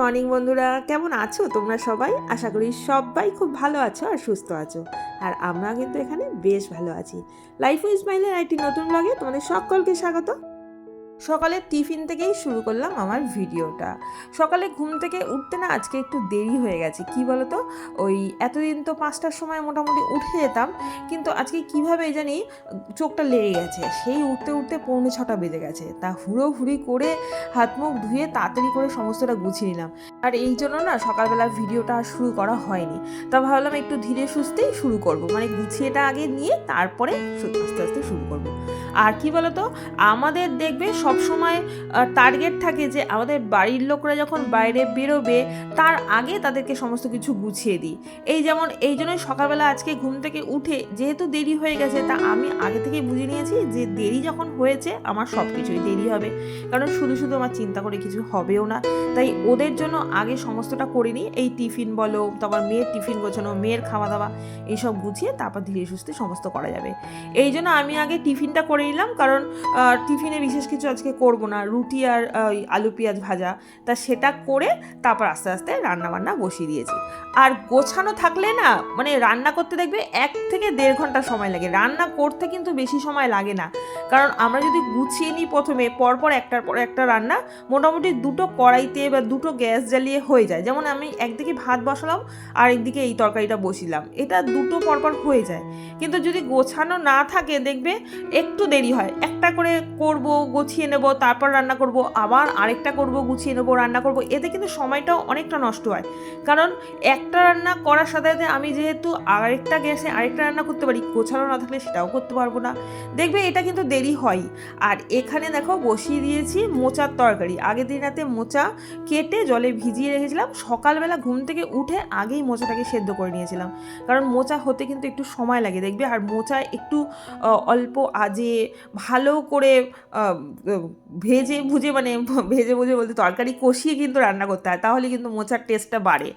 Morning বন্ধুরা, কেমন আছো তোমরা সবাই? আশা করি সবাই খুব ভালো আছো আর সুস্থ আছো। আর আমরা কিন্তু এখানে বেশ ভালো আছি। লাইফ উইথ স্মাইলের একটি নতুন ব্লগে তোমাদের সকলকে স্বাগত। সকালের টিফিন থেকেই শুরু করলাম আমার ভিডিওটা। সকালে ঘুম থেকে উঠতে না আজকে একটু দেরি হয়ে গেছে। কি বলতো, ওই এতদিন তো 5টার সময় মোটামুটি উঠে যেতাম, কিন্তু আজকে কীভাবে জানি চোখটা লেগে গেছে। সেই উঠতে উঠতে 5:45 বেজে গেছে। তা হুড়োহুড়ি করে হাত মুখ ধুয়ে তাড়াতাড়ি করে সমস্তটা গুছিয়ে নিলাম। আর এই জন্য না সকালবেলা ভিডিওটা আর শুরু করা হয়নি। তা ভাবলাম একটু ধীরে সুস্থেই শুরু করব, মানে গুছিয়েটা আগে নিয়ে তারপরে আস্তে আস্তে শুরু করব। আর কি বলতো, আমাদের দেখবে সব সময় টার্গেট থাকে যে আমাদের বাড়ির লোকরা যখন বাইরে বেরোবে তার আগে তাদেরকে সমস্ত কিছু গুছিয়ে দিই। এই জন্যই সকালবেলা আজকে ঘুম থেকে উঠে যেহেতু দেরি হয়ে গেছে, তা আমি আগে থেকেই বুঝে নিয়েছি যে দেরি যখন হয়েছে আমার সব কিছুই দেরি হবে। কারণ শুধু শুধু আমার চিন্তা করে কিছু হবেও না। তাই ওদের জন্য আগে সমস্তটা করে নিই। এই টিফিন বলো, তারপর মেয়ের টিফিন গোছানো, মেয়ের খাওয়া দাওয়া, এইসব গুছিয়ে তারপর ধীরে সুস্থে সমস্ত করা যাবে। এই জন্য আমি আগে টিফিনটা করে নিলাম, কারণ টিফিনে বিশেষ কিছু আজকে করব না, রুটি আর আলু পেঁয়াজ ভাজা। তা সেটা করে তারপর আস্তে আস্তে রান্নাবান্না বসিয়ে দিয়েছি। আর গোছানো থাকলে না, মানে রান্না করতে দেখবে 1 থেকে 1.5 ঘন্টা সময় লাগে। রান্না করতে কিন্তু বেশি সময় লাগে না, কারণ আমরা যদি গুছিয়ে নিই প্রথমে, পরপর একটার পর একটা রান্না মোটামুটি 2টো কড়াইতে বা 2টো গ্যাস জ্বালিয়ে হয়ে যায়। যেমন আমি একদিকে ভাত বসালাম আর একদিকে এই তরকারিটা বসিলাম, এটা 2টো পরপর হয়ে যায়। কিন্তু যদি গোছানো না থাকে দেখবে একটু দেরি হয়। একটা করে করব, গুছিয়ে নেব, তারপর রান্না করব, আবার আরেকটা করব, গুছিয়ে নেব, রান্না করব, এতে কিন্তু সময়টাও অনেকটা নষ্ট হয়। কারণ একটা রান্না করার সাথে সাথে আমি যেহেতু আরেকটা গ্যাসে আরেকটা রান্না করতে পারি, গোছানো না থাকলে সেটাও করতে পারবো না, দেখবে এটা কিন্তু দেরি হয়। আর এখানে দেখো বসিয়ে দিয়েছি মোচার তরকারি। আগের দিন রাতে মোচা কেটে জলে ভিজিয়ে রেখেছিলাম, সকালবেলা ঘুম থেকে উঠে আগেই মোচাটাকে সেদ্ধ করে নিয়েছিলাম। কারণ মোচা হতে কিন্তু একটু সময় লাগে দেখবে, আর মোচা একটু অল্প আজে ভালো করে ভেজে ভুজে, মানে ভেজে ভুজে বলতে তরকারি কষিয়ে কিন্তু রান্না করতে হয়, তাহলে কিন্তু মোচার টেস্টটা বাড়ে।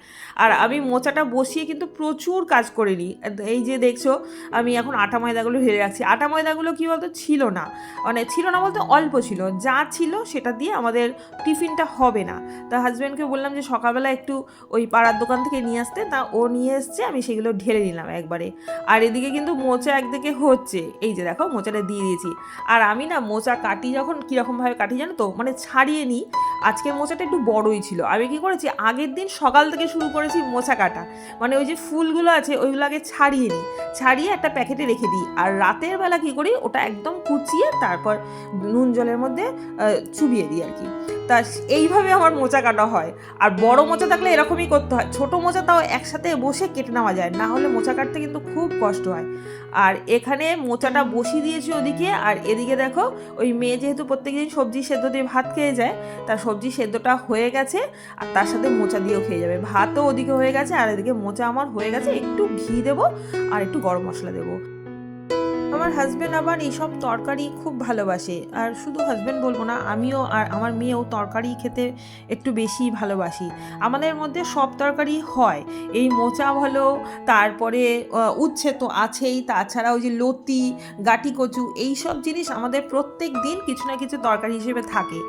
আর আমি মোচাটা বসিয়ে কিন্তু প্রচুর কাজ করে নিই। এই যে দেখছো আমি এখন আটা ময়দাগুলো ঢেলে রাখছি। আটা ময়দাগুলো কী বলতো ছিল না, মানে ছিল না বলতে অল্প ছিল, যা ছিল সেটা দিয়ে আমাদের টিফিনটা হবে না। তা হাজব্যান্ডকে বললাম যে সকালবেলা একটু ওই পাড়ার দোকান থেকে নিয়ে আসতে, তা ও নিয়ে এসছে, আমি সেগুলো ঢেলে নিলাম একবারে। আর এদিকে কিন্তু মোচা একদিকে হচ্ছে, এই যে দেখো মোচাটা দিয়ে দিয়েছি। আর আমি না মোচা কাটি যখন কীরকমভাবে কাটি জানো তো, মানে ছাড়িয়ে নিই। আজকের মোচাটা একটু বড়ই ছিল, আমি কী করেছি আগের দিন সকাল থেকে শুরু করেছি মোচা কাটা, মানে ওই যে ফুলগুলো আছে ওইগুলো আগে ছাড়িয়ে নিই, ছাড়িয়ে একটা প্যাকেটে রেখে দিই। আর রাতের বেলা কী করি, ওটা একদম কুচিয়ে তারপর নুন জলের মধ্যে চুবিয়ে দিই আর কি। তা এইভাবে আমার মোচা কাটা হয়। আর বড় মোচা থাকলে এরকমই করতে হয়, ছোট মোচা তাও একসাথে বসে কেটে নেওয়া যায়, না হলে মোচা কাটতে কিন্তু খুব কষ্ট হয়। আর এখানে মোচাটা বসিয়ে দিয়েছি ওদিকে, আর এদিকে দেখো ওই মেয়ে যেহেতু প্রত্যেকদিন সবজি সেদ্ধ দিয়ে ভাত খেয়ে যায়, তার সবজি সেদ্ধটা হয়ে গেছে, আর তার সাথে মোচা দিয়েও খেয়ে যাবে। ভাতও ওদিকে হয়ে গেছে, আর এদিকে মোচা আমার হয়ে গেছে। একটু ঘি দেবো আর একটু গরম মশলা দেবো। আমার হাজব্যান্ড আবার এইসব তরকারি খুব ভালোবাসে, আর শুধু হাজব্যান্ড বলবো না, আমিও আর আমার মেয়েও তরকারি খেতে একটু বেশি ভালোবাসি। আমাদের মধ্যে সব তরকারি হয়, এই মোচা ভালো, তারপরে উচ্ছে তো আছেই, তাছাড়া ওই যে লতি, গাটি কচু, এই সব জিনিস আমাদের প্রত্যেক দিন কিছু না কিছু তরকারি হিসেবে থাকে।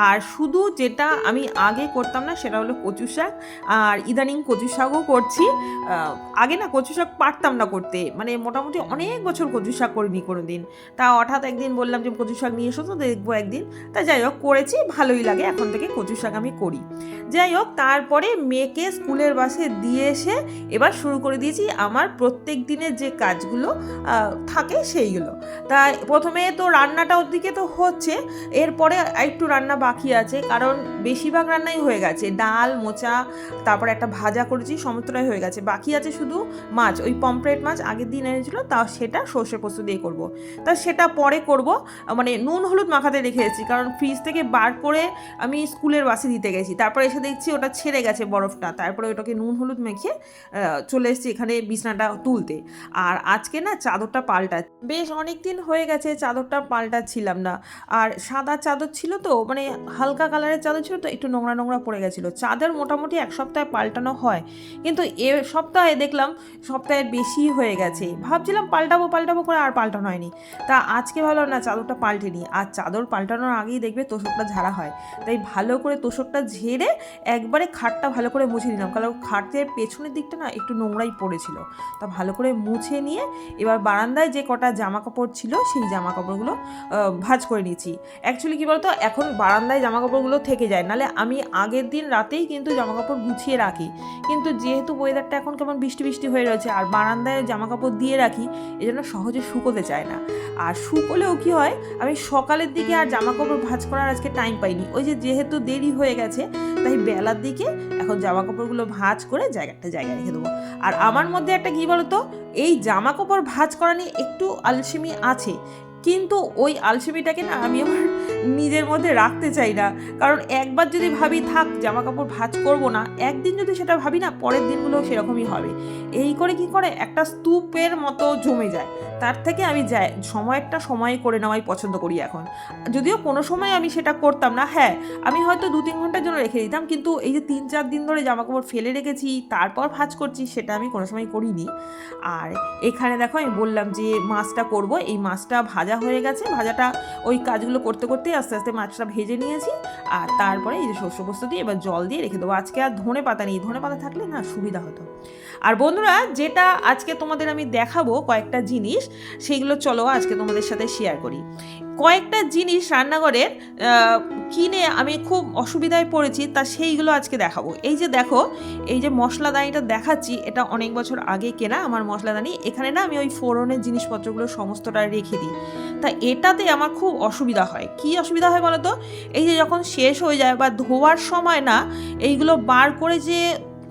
আর শুধু যেটা আমি আগে করতাম না সেটা হলো কচু শাক, আর ইদানিং কচু শাকও করছি। আগে না কচু শাক পারতাম না করতে, মানে মোটামুটি অনেক বছর কচু শাক করিনি কোনো দিন। তা হঠাৎ একদিন বললাম যে কচু শাক নিয়ে এসো তো দেখবো একদিন। তা যাই হোক করেছি, ভালোই লাগে, এখন থেকে কচু শাক আমি করি। যাই হোক, তারপরে মেয়েকে স্কুলের বাসে দিয়ে এসে এবার শুরু করে দিয়েছি আমার প্রত্যেক দিনের যে কাজগুলো থাকে সেইগুলো। তাই প্রথমে তো রান্নাটা ওদিকে তো হচ্ছে, এরপরে একটু রান্না বাকি আছে, কারণ বেশিরভাগ রান্নাই হয়ে গেছে। ডাল, মোচা, তারপরে একটা ভাজা করেছি, সমস্তটাই হয়ে গেছে। বাকি আছে শুধু মাছ, ওই পমফ্রেট মাছ আগের দিন এনেছিল, তা সেটা সর্ষে পোস্ত দিয়ে করব। তা সেটা পরে করব, মানে নুন হলুদ মাখাতে রেখে এসেছি, কারণ ফ্রিজ থেকে বার করে আমি স্কুলের বাসে দিতে গেছি, তারপরে এসে দেখছি ওটা ছেড়ে গেছে বরফটা, তারপরে ওটাকে নুন হলুদ মেখে চলে এসেছি এখানে বিছনাটা তুলতে। আর আজকে না চাদরটা বেশ অনেক দিন হয়ে গেছে চাদরটা পাল্টাচ্ছিলাম না। আর সাদা চাদর ছিল তো, মানে হালকা কালারের চাদর ছিল তো, একটু নোংরা নোংরা পড়ে গেছিলো। চাদর মোটামুটি 1 সপ্তাহে পাল্টানো হয়, কিন্তু এ সপ্তাহে দেখলাম সপ্তাহের বেশি হয়ে গেছে। ভাবছিলাম পাল্টাবো পাল্টাবো করে আর পাল্টানো হয়নি। তা আজকে ভাবলাম না চাদরটা পাল্টে নিই, আর চাদর পাল্টানোর আগেই দেখবে তোষকটা ঝাড়া হয়, তাই ভালো করে তোষকটা ঝেড়ে একবারে খাটটা ভালো করে মুছে নিলাম, কারণ খাটের পেছনের দিকটা না একটু নোংরাই পড়েছিল। তা ভালো করে মুছে নিয়ে এবার বারান্দায় যে কটা জামা কাপড় ছিল সেই জামা কাপড়গুলো ভাঁজ করে নিচ্ছি। অ্যাকচুয়ালি কী বলতো, এখন বারান্দায় জামা কাপড়গুলো থেকে যায়, নাহলে আমি আগের দিন রাতেই কিন্তু জামা কাপড় গুছিয়ে রাখি, কিন্তু যেহেতু ওয়েদারটা এখন কেমন বৃষ্টি বৃষ্টি হয়ে রয়েছে আর বারান্দায় জামা কাপড় দিয়ে রাখি, এই জন্য সহজে শুকোতে চায় না। আর শুকোলেও কী হয়, আমি সকালের দিকে আর জামা কাপড় ভাঁজ করার আজকে টাইম পাইনি, ওই যে যেহেতু দেরি হয়ে গেছে তাই বেলার দিকে এখন জামা কাপড়গুলো ভাঁজ করে জায়গায় রেখে দেবো। আর আমার মধ্যে একটা কী বলতো, এই জামা কাপড় ভাঁজ করা নিয়ে একটু আলসেমি আছে, কিন্তু ওই আলসেমিটাকে না আমি আমার নিজের মধ্যে রাখতে চাই না, কারণ একবার যদি ভাবি থাক জামা কাপড় ভাঁজ করবো না, একদিন যদি সেটা ভাবি না পরের দিনগুলো সেরকমই হবে। এই করে কি করে একটা স্তূপের মতো জমে যায়, তার থেকে আমি সময় করে নেওয়াই পছন্দ করি এখন। যদিও কোনো সময় আমি সেটা করতাম না, হ্যাঁ আমি হয়তো 2-3 ঘন্টার জন্য রেখে দিতাম, কিন্তু এই যে 3-4 দিন ধরে জামা কাপড় ফেলে রেখেছি তারপর ভাঁজ করছি, সেটা আমি কোনো সময় করিনি। আর এখানে দেখো আমি বললাম যে মাছটা করব, এই মাছটা ভাজা হয়ে গেছে, ভাজাটা ওই কাজগুলো করতে করতেই আস্তে আস্তে মাছটা ভেজে নিয়েছি। আর তারপরে এই যে শস্য পোস্ত দিয়ে এবার জল দিয়ে রেখে দেবো। আজকে আর ধনে পাতা নেই, ধনে পাতা থাকলে না সুবিধা হতো। আর বন্ধুরা, যেটা আজকে তোমাদের আমি দেখাবো কয়েকটা জিনিস, সেইগুলো চলো আজকে তোমাদের সাথে শেয়ার করি। কয়েকটা জিনিস রান্নাঘরের কিনে আমি খুব অসুবিধায় পড়েছি, তা সেইগুলো আজকে দেখাবো। এই যে দেখো, এই যে মশলাদানিটা দেখাচ্ছি, এটা অনেক বছর আগে কেনা আমার মশলাদানি। এখানে না আমি ওই ফোড়নের জিনিসপত্রগুলো সমস্তটা রেখে দিই, তা এটাতে আমার খুব অসুবিধা হয়। কি অসুবিধা হয় বলো তো, এই যে যখন শেষ হয়ে যায় বা ধোয়ার সময় না এইগুলো বার করে যে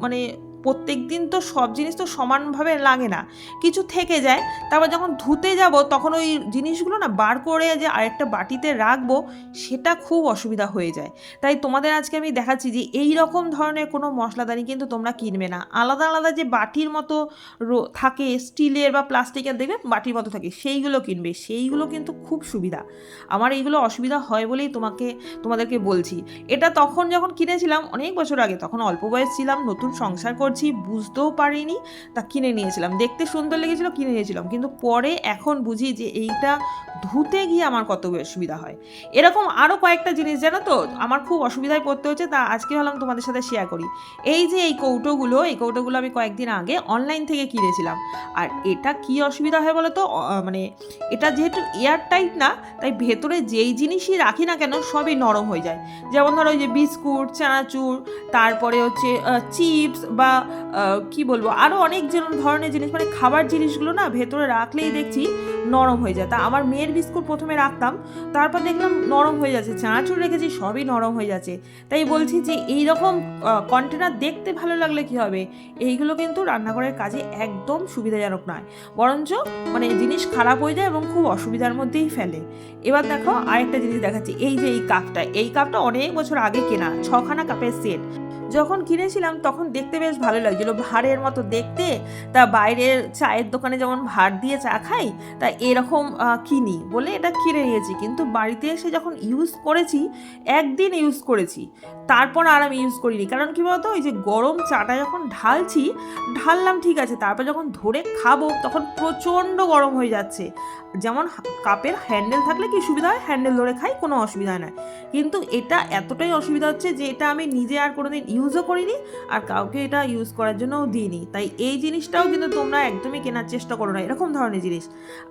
মানে প্রত্যেক দিন তো সব জিনিস তো সমানভাবে লাগে না, কিছু থেকে যায়। তারপর যখন ধুতে যাব তখন ওই জিনিসগুলো না বার করে যে আরেকটা বাটিতে রাখবো, সেটা খুব অসুবিধা হয়ে যায়। তাই তোমাদের আজকে আমি দেখাচ্ছি যে এই রকম ধরনের কোনো মশলাদানি কিন্তু তোমরা কিনবে না। আলাদা আলাদা যে বাটির মতো থাকে, স্টিলের বা প্লাস্টিকের দেখবে বাটির মতো থাকে, সেইগুলো কিনবে, সেইগুলো কিন্তু খুব সুবিধা। আমার এইগুলো অসুবিধা হয় বলেই তোমাদেরকে বলছি। এটা তখন যখন কিনেছিলাম অনেক বছর আগে, তখন অল্প বয়স ছিলাম, নতুন সংসার করছি, বুঝতেও পারিনি, তা কিনে নিয়েছিলাম। দেখতে সুন্দর লেগেছিল, কিনে নিয়েছিলাম, কিন্তু পরে এখন বুঝি যে এইটা ধুতে গিয়ে আমার কত অসুবিধা হয়। এরকম আরও কয়েকটা জিনিস জানো তো আমার খুব অসুবিধায় পড়তে হচ্ছে, তা আজকে ভাবলাম তোমাদের সাথে শেয়ার করি। এই যে এই কৌটোগুলো আমি কয়েকদিন আগে অনলাইন থেকে কিনেছিলাম। আর এটা কি অসুবিধা হয় বলো তো, মানে এটা যেহেতু এয়ার টাইট না, তাই ভেতরে যেই জিনিসই রাখি না কেন সবই নরম হয়ে যায়। যেমন ধরো ওই যে বিস্কুট, চানাচুর, তারপরে হচ্ছে চিপস বা কি বলবো আরও অনেক ধরনের জিনিস, মানে খাবার জিনিসগুলো না ভেতরে রাখলেই দেখছি নরম হয়ে যায়। তা আমার মেয়ের বিস্কুট প্রথমে রাখতাম, তারপর দেখলাম নরম হয়ে যাচ্ছে, চানাচুর রেখেছি সবই নরম হয়ে যাচ্ছে। তাই বলছি যে এই রকম কন্টেনার দেখতে ভালো লাগলে কি হবে, এইগুলো কিন্তু রান্নাঘরের কাজে একদম সুবিধাজনক নয়, বরঞ্চ মানে জিনিস খারাপ হয়ে যায় এবং খুব অসুবিধার মধ্যেই ফেলে। এবার দেখো আরেকটা জিনিস দেখাচ্ছি। এই যে এই কাপটা অনেক বছর আগে কেনা, 6খানা কাপের সেট। যখন কিনেছিলাম তখন দেখতে বেশ ভালো লাগছিলো, ভাঁড়ের মতো দেখতে। তা বাইরের চায়ের দোকানে যেমন ভাঁড় দিয়ে চা খাই, তা এরকম কিনি বলে এটা কিনে নিয়েছি। কিন্তু বাড়িতে এসে যখন ইউজ করেছি, একদিন ইউজ করেছি, তারপর আর আমি ইউজ করিনি। কারণ কী বলতো, ওই যে গরম চাটা যখন ঢাললাম ঠিক আছে, তারপর যখন ধরে খাবো তখন প্রচণ্ড গরম হয়ে যাচ্ছে। যেমন কাপের হ্যান্ডেল থাকলে কি সুবিধা হয়, হ্যান্ডেল ধরে খাই, কোনো অসুবিধা নয়। কিন্তু এটা এতটাই অসুবিধা হচ্ছে যে এটা আমি নিজে আর কোনোদিন ইউজও করিনি, আর কাউকে এটা ইউজ করার জন্যও দিইনি। তাই এই জিনিসটাও কিন্তু তোমরা একদমই কেনার চেষ্টা করো না, এরকম ধরনের জিনিস।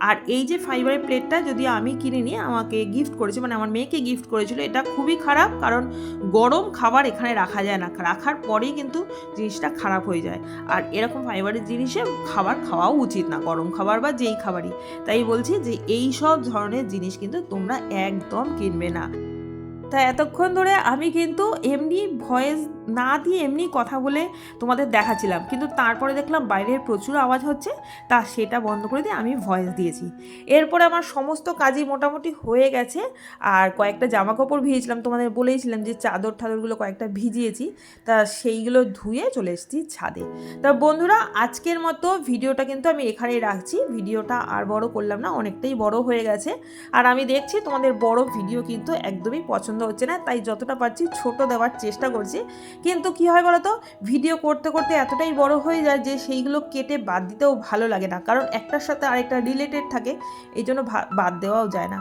আর এই যে ফাইবারের প্লেটটা যদি আমি কিনে নিয়ে আমাকে গিফট করেছি, মানে আমার মেয়েকে গিফট করেছিল, এটা খুবই খারাপ। কারণ গরম খাবার এখানে রাখা যায় না, রাখার পরেই কিন্তু জিনিসটা খারাপ হয়ে যায়। আর এরকম ফাইবারের জিনিসে খাবার খাওয়াও উচিত না, গরম খাবার বা যেই খাবারই। তাই বলছি যে এই সব ধরনের জিনিস কিন্তু তোমরা একদম কিনবে না। তা এতক্ষণ ধরে আমি কিন্তু এমনি ভয়েস না দিয়ে এমনি কথা বলে তোমাদের দেখাচ্ছিলাম, কিন্তু তারপরে দেখলাম বাইরের প্রচুর আওয়াজ হচ্ছে, তা সেটা বন্ধ করে দিয়ে আমি ভয়েস দিয়েছি। এরপরে আমার সমস্ত কাজই মোটামুটি হয়ে গেছে। আর কয়েকটা জামা কাপড় ভিজিয়েছিলাম, তোমাদের বলেইছিলাম যে চাদরগুলো কয়েকটা ভিজিয়েছি, তা সেইগুলো ধুয়ে চলে এসেছি ছাদে। তা বন্ধুরা, আজকের মতো ভিডিওটা কিন্তু আমি এখানেই রাখছি। ভিডিওটা আর বড় করলাম না, অনেকটাই বড় হয়ে গেছে। আর আমি দেখছি তোমাদের বড় ভিডিও কিন্তু একদমই পছন্দ হচ্ছে না, তাই যতটা পারছি ছোট দেওয়ার চেষ্টা করছি। কিন্তু কি হয় বলো তো, ভিডিও করতে করতে এতটাই বড় হয়ে যায় যে সেইগুলো কেটে বাদ দিতেও ভালো লাগে না, কারণ একটার সাথে আরেকটা রিলেটেড থাকে, এই জন্য বাদ দেওয়াও যায় না।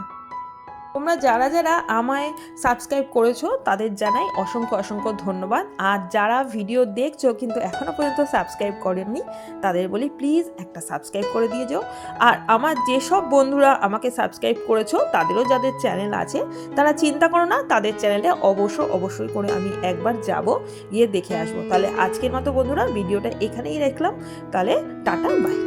তোমরা যারা যারা আমায় সাবস্ক্রাইব করেছো তাদের জানাই অসংখ্য অসংখ্য ধন্যবাদ। আর যারা ভিডিও দেখছো কিন্তু এখনও পর্যন্ত সাবস্ক্রাইব করেননি, তাদের বলি প্লিজ একটা সাবস্ক্রাইব করে দিয়ে যাও। আর আমার যেসব বন্ধুরা আমাকে সাবস্ক্রাইব করেছো তাদেরও যাদের চ্যানেল আছে, তারা চিন্তা করো না, তাদের চ্যানেলে অবশ্যই করে আমি একবার যাব, গিয়ে দেখে আসবো। তাহলে আজকের মতো বন্ধুরা ভিডিওটা এখানেই রাখলাম, তাহলে টাটা বাই।